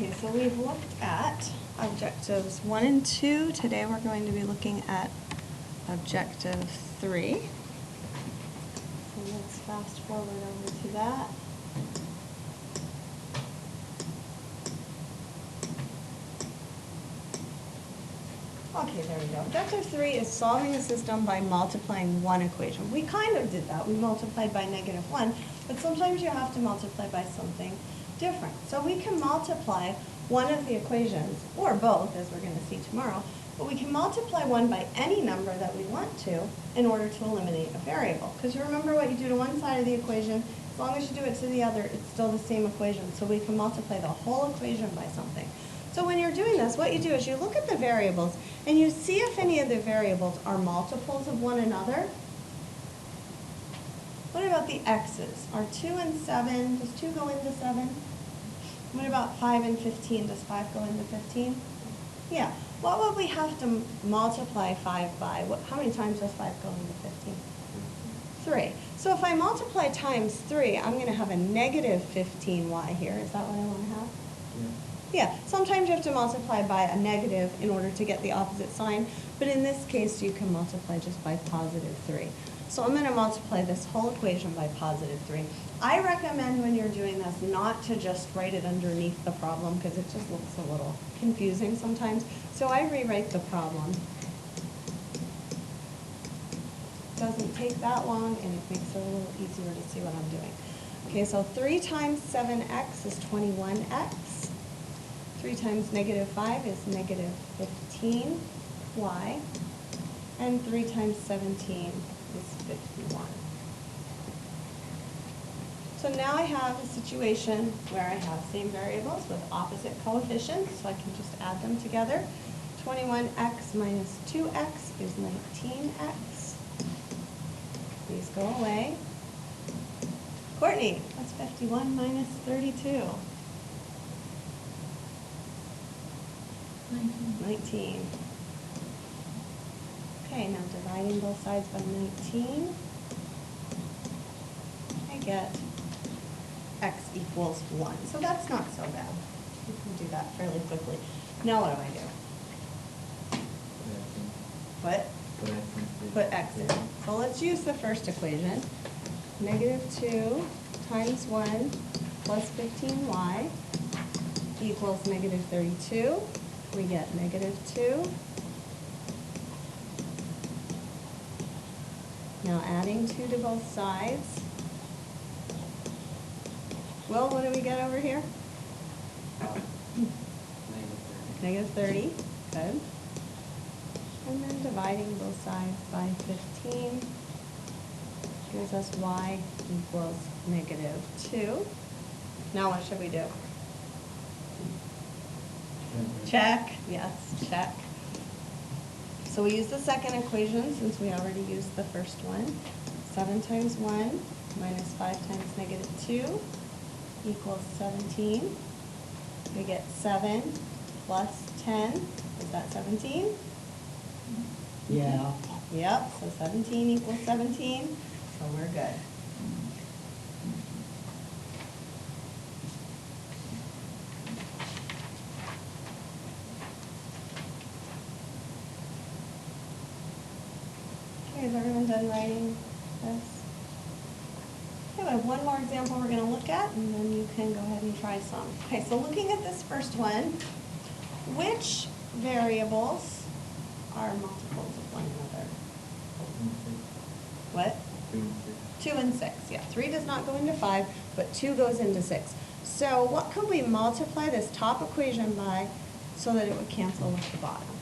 Okay, so we've looked at objectives 1 and 2. Today we're going to be looking at objective 3. So let's fast forward over to that. Okay, there we go. Objective 3 is solving a system by multiplying one equation. We kind of did that. We multiplied by -1, but sometimes you have to multiply by something different. So we can multiply one of the equations, or both, as we're going to see tomorrow, but we can multiply one by any number that we want to in order to eliminate a variable. Because you remember what you do to one side of the equation, as long as you do it to the other, it's still the same equation. So we can multiply the whole equation by something. So when you're doing this, what you do is you look at the variables and you see if any of the variables are multiples of one another. What about the x's? Are 2 and 7, does 2 go into 7? What about 5 and 15? Does 5 go into 15? Yeah. What would we have to multiply 5 by? How many times does 5 go into 15? 3. So if I multiply times 3, I'm going to have a negative 15y here. Is that what I want to have? Yeah, sometimes you have to multiply by a negative in order to get the opposite sign, but in this case you can multiply just by positive 3. So I'm going to multiply this whole equation by positive 3. I recommend when you're doing this not to just write it underneath the problem because it just looks a little confusing sometimes. So I rewrite the problem. Doesn't take that long and it makes it a little easier to see what I'm doing. Okay, so 3 times 7x is 21x. 3 times -5 is -15y, and 3 times 17 is 51. So now I have a situation where I have same variables with opposite coefficients, so I can just add them together. 21x minus 2x is 19x. These go away. Courtney, what's 51 minus 32? 19. Okay, now dividing both sides by 19, I get x equals 1. So that's not so bad. We can do that fairly quickly. Now what do I do? What? Put x in. So let's use the first equation. -2 times 1 plus 15y equals -32. We get -2. Now adding 2 to both sides. Well, what do we get over here? -30. Good. And then dividing both sides by 15 gives us y equals -2. Now what should we do? Check. Yes, check. So we use the second equation since we already used the first one. 7 times 1 minus 5 times -2 equals 17. We get 7 plus 10. Is that 17? Yeah. Yep, so 17 equals 17, so we're good. Okay, is everyone done writing this? Okay, we have one more example we're going to look at, and then you can go ahead and try some. Okay, so looking at this first one, which variables are multiples of one another? What? 2 and 6. Yeah, 3 does not go into 5, but 2 goes into 6. So what could we multiply this top equation by so that it would cancel with the bottom?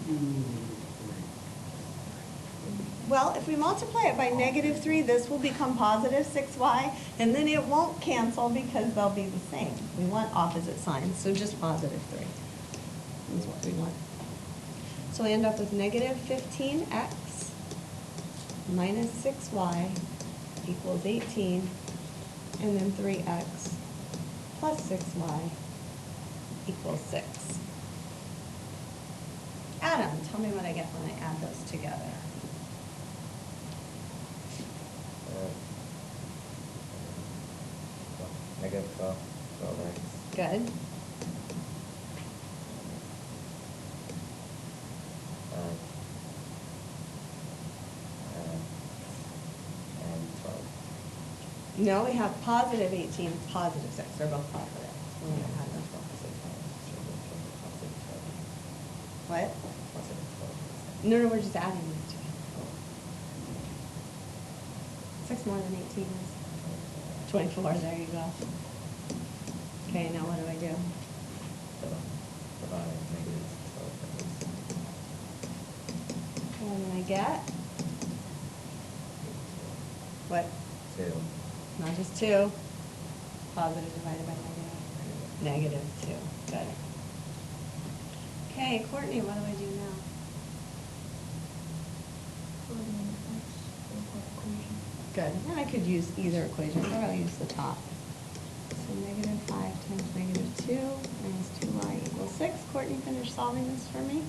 Well, if we multiply it by -3, this will become positive 6y, and then it won't cancel because they'll be the same. We want opposite signs, so just positive 3 is what we want. So we end up with -15x minus 6y equals 18, and then 3x plus 6y equals 6. Adam, tell me what I get when I add those together. -12x. Good. No, we have positive 18, positive 6. They're both positive. We're going to add them both. What? No, no, we're just adding these together. 6 more than 18 is 24. There you go. Okay, now what do I do? What do I get? What? 2. Not just 2. Positive divided by negative. -2. Good. Okay, Courtney, what do I do now? Good. And I could use either equation, but I'll use the top. So -5 times -2 minus 2y equals 6. Courtney, finish solving this for me.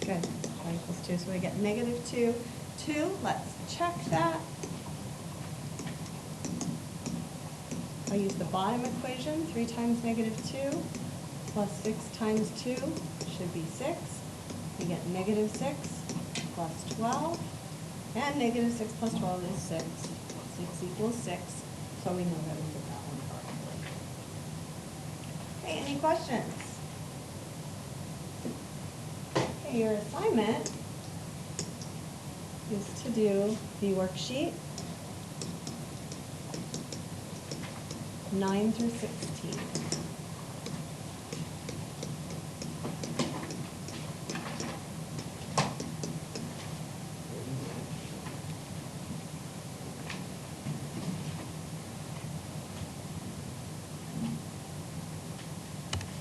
Good. Y equals 2. So we get -2. 2. Let's check that. I'll use the bottom equation. 3 times -2 plus 6 times 2 should be 6. We get -6 plus 12. And -6 plus 12 is 6. 6 equals 6. So we know that we did that one correctly. Okay, any questions? Okay, your assignment is to do the worksheet 9 through 16.